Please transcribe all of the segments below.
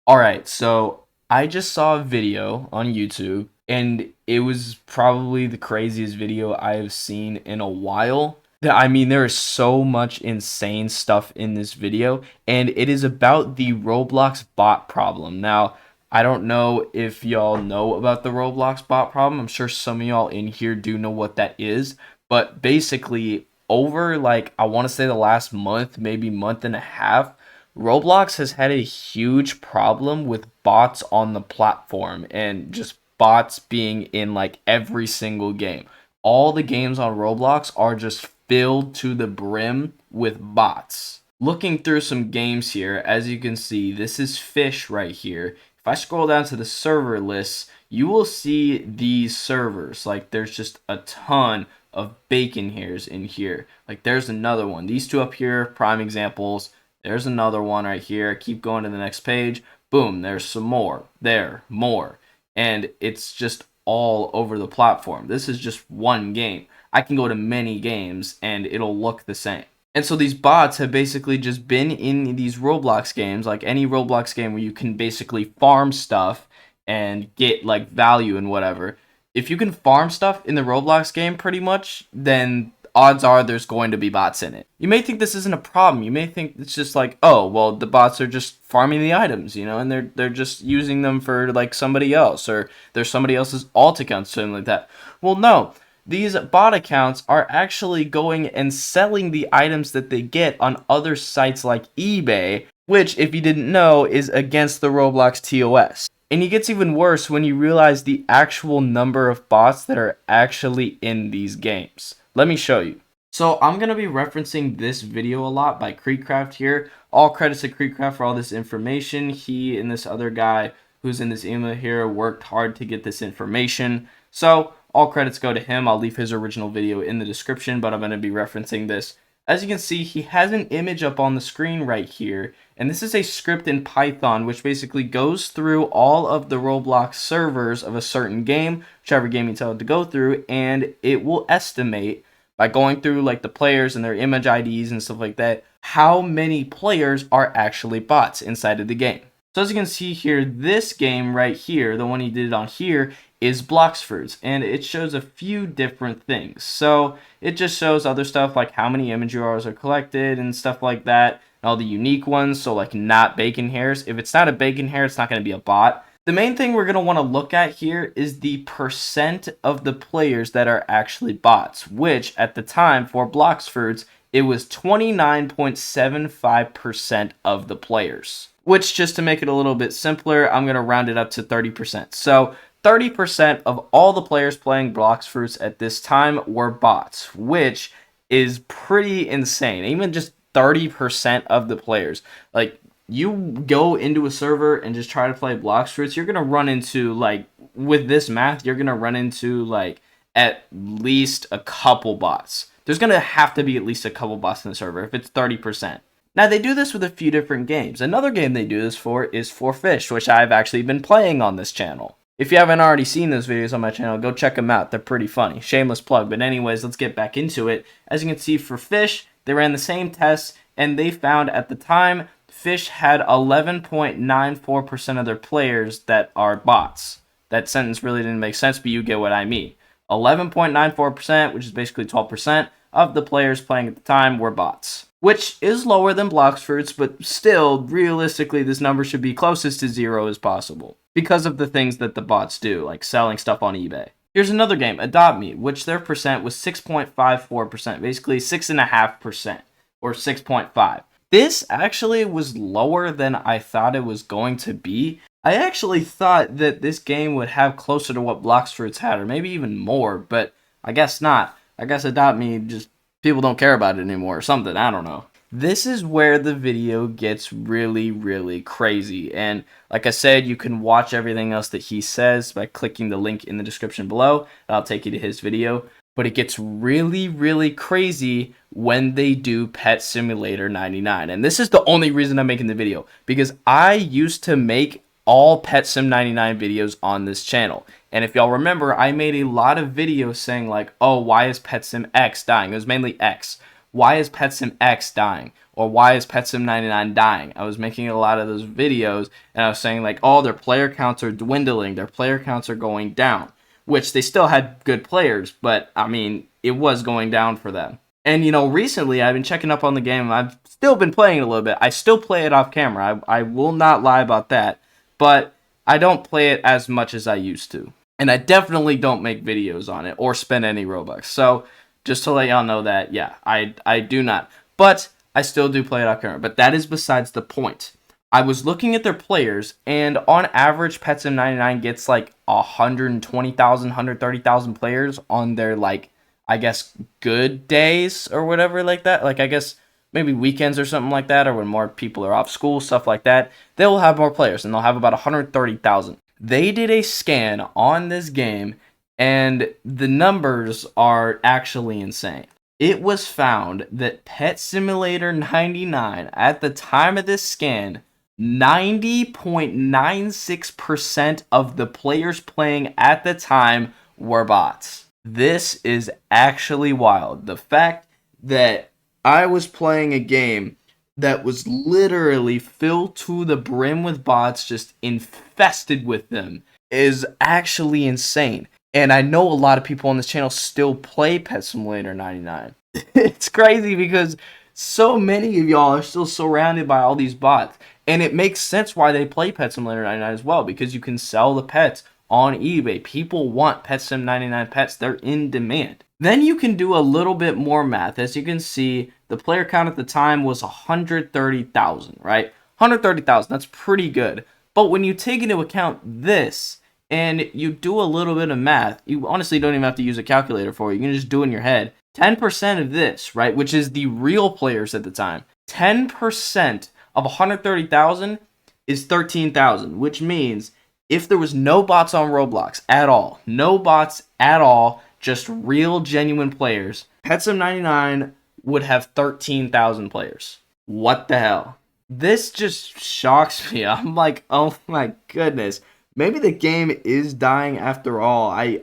Alright, so I just saw a video on YouTube, and it was probably the craziest video I have seen in a while. I mean, there is so much insane stuff in this video, and it is about the Roblox bot problem. Now, I don't know if y'all know about the Roblox bot problem. I'm sure some of y'all in here do know what that is, but basically, over like I want to say the last month, maybe month and a half, Roblox has had a huge problem with bots on the platform and just bots being in like every single game. All the games on Roblox are just filled to the brim with bots. Looking through some games here, as you can see, this is Fish right here. If I scroll down to the server list, you will see these servers. Like there's just a ton of bacon hairs in here. Like there's another one. These two up here, prime examples. There's another one right here. Keep going to the next page. Boom, there's some more. There, more. And it's just all over the platform. This is just one game. I can go to many games and it'll look the same. And so these bots have basically just been in these Roblox games, like any Roblox game where you can basically farm stuff and get like value and whatever. If you can farm stuff in the Roblox game pretty much, then odds are there's going to be bots in it. You may think this isn't a problem. You may think it's just like, oh, well, the bots are just farming the items, and they're just using them for like somebody else, or there's somebody else's alt account, something like that. Well, no. These bot accounts are actually going and selling the items that they get on other sites like eBay, which, if you didn't know, is against the Roblox TOS. And it gets even worse when you realize the actual number of bots that are actually in these games. Let me show you. So I'm going to be referencing this video a lot by Creekcraft here. All credits to Creekcraft for all this information. He and this other guy who's in this email here worked hard to get this information. So all credits go to him. I'll leave his original video in the description, but I'm going to be referencing this. As you can see, he has an image up on the screen right here, and this is a script in Python which basically goes through all of the Roblox servers of a certain game, whichever game you tell it to go through, and it will estimate by going through like the players and their image IDs and stuff like that, how many players are actually bots inside of the game. So as you can see here, this game right here, the one he did on here, is Bloxfruits, and it shows a few different things. So it just shows other stuff like how many image URLs are collected and stuff like that, and all the unique ones, so like not bacon hairs. If it's not a bacon hair, it's not going to be a bot. The main thing we're going to want to look at here is the percent of the players that are actually bots, which at the time for Bloxfruits, it was 29.75% of the players. Which, just to make it a little bit simpler, I'm going to round it up to 30%. So 30% of all the players playing Bloxfruits at this time were bots, which is pretty insane. Even just 30% of the players. Like, you go into a server and just try to play Bloxfruits, you're going to run into, like, with this math, you're going to run into, like, at least a couple bots. There's going to have to be at least a couple bots in the server if it's 30%. Now, they do this with a few different games. Another game they do this for is for Fish, which I've actually been playing on this channel. If you haven't already seen those videos on my channel, go check them out. They're pretty funny. Shameless plug. But anyways, let's get back into it. As you can see, for Fish, they ran the same tests, and they found at the time, Fish had 11.94% of their players that are bots. That sentence really didn't make sense, but you get what I mean. 11.94%, which is basically 12%, of the players playing at the time were bots. Which is lower than Bloxfruits, but still, realistically, this number should be closest to 0 as possible, because of the things that the bots do, like selling stuff on eBay. Here's another game, Adopt Me, which their percent was 6.54%, basically 6.5%, or 6.5. This actually was lower than I thought it was going to be. I actually thought that this game would have closer to what Bloxfruits had, or maybe even more, but I guess not. I guess Adopt Me just people don't care about it anymore or something, I don't know. This is where the video gets really, really crazy. And like I said, you can watch everything else that he says by clicking the link in the description below. That'll take you to his video. But it gets really, really crazy when they do Pet Simulator 99. And this is the only reason I'm making the video, because I used to make all Pet Sim 99 videos on this channel. And if y'all remember, I made a lot of videos saying like, oh, why is Pet Sim X dying? It was mainly X. Why is Pet Sim X dying? or why is PetSim99 dying? I was making a lot of those videos, and I was saying like, oh, their player counts are dwindling, their player counts are going down, which they still had good players, but I mean, it was going down for them. And you know, recently I've been checking up on the game. I've still been playing it a little bit. I still play it off camera. I will not lie about that, but I don't play it as much as I used to. And I definitely don't make videos on it or spend any Robux. So just to let y'all know that, yeah, I do not. But I still do play it off camera. But that is besides the point. I was looking at their players, and on average, PetSim99 gets like 120,000, 130,000 players on their, like, I guess, good days or whatever like that. Like, I guess maybe weekends or something like that, or when more people are off school, stuff like that. They will have more players, and they'll have about 130,000. They did a scan on this game, and the numbers are actually insane. It was found that Pet Simulator 99, at the time of this scan, 90.96% of the players playing at the time were bots. This is actually wild. The fact that I was playing a game that was literally filled to the brim with bots, just infested with them, is actually insane. And I know a lot of people on this channel still play Pet Simulator 99. It's crazy because so many of y'all are still surrounded by all these bots. And it makes sense why they play Pet Simulator 99 as well, because you can sell the pets on eBay. People want Pet Sim 99 pets. They're in demand. Then you can do a little bit more math. As you can see, the player count at the time was 130,000, right? 130,000, that's pretty good. But when you take into account this, and you do a little bit of math, you honestly don't even have to use a calculator for it. You can just do it in your head. 10% of this, right, which is the real players at the time, 10% of 130,000 is 13,000, which means if there was no bots on Roblox at all, no bots at all, just real genuine players, PetSim99 would have 13,000 players. What the hell? This just shocks me. I'm like, oh my goodness. Maybe the game is dying after all. I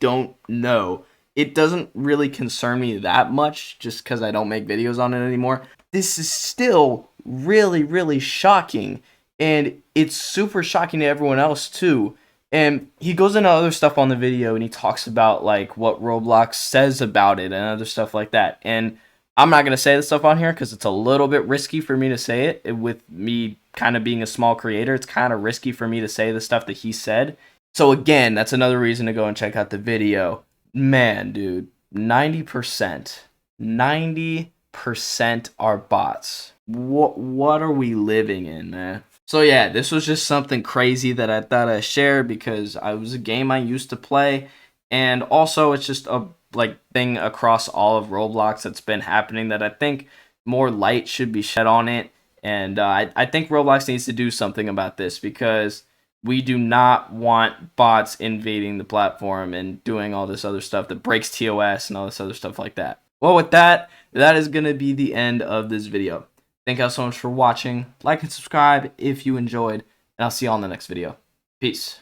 don't know. It doesn't really concern me that much just because I don't make videos on it anymore. This is still really, really shocking. And it's super shocking to everyone else too. And he goes into other stuff on the video, and he talks about like what Roblox says about it and other stuff like that. And I'm not going to say this stuff on here because it's a little bit risky for me to say it. With me kind of being a small creator, it's kind of risky for me to say the stuff that he said. So again, that's another reason to go and check out the video. Man, dude, 90%. 90% are bots. What are we living in, man? So yeah, this was just something crazy that I thought I'd share because it was a game I used to play, and also it's just a thing across all of Roblox that's been happening that I think more light should be shed on it, and I think Roblox needs to do something about this because we do not want bots invading the platform and doing all this other stuff that breaks TOS and all this other stuff like that. Well, with that, that is going to be the end of this video. Thank y'all so much for watching. Like and subscribe if you enjoyed, and I'll see y'all in the next video. Peace.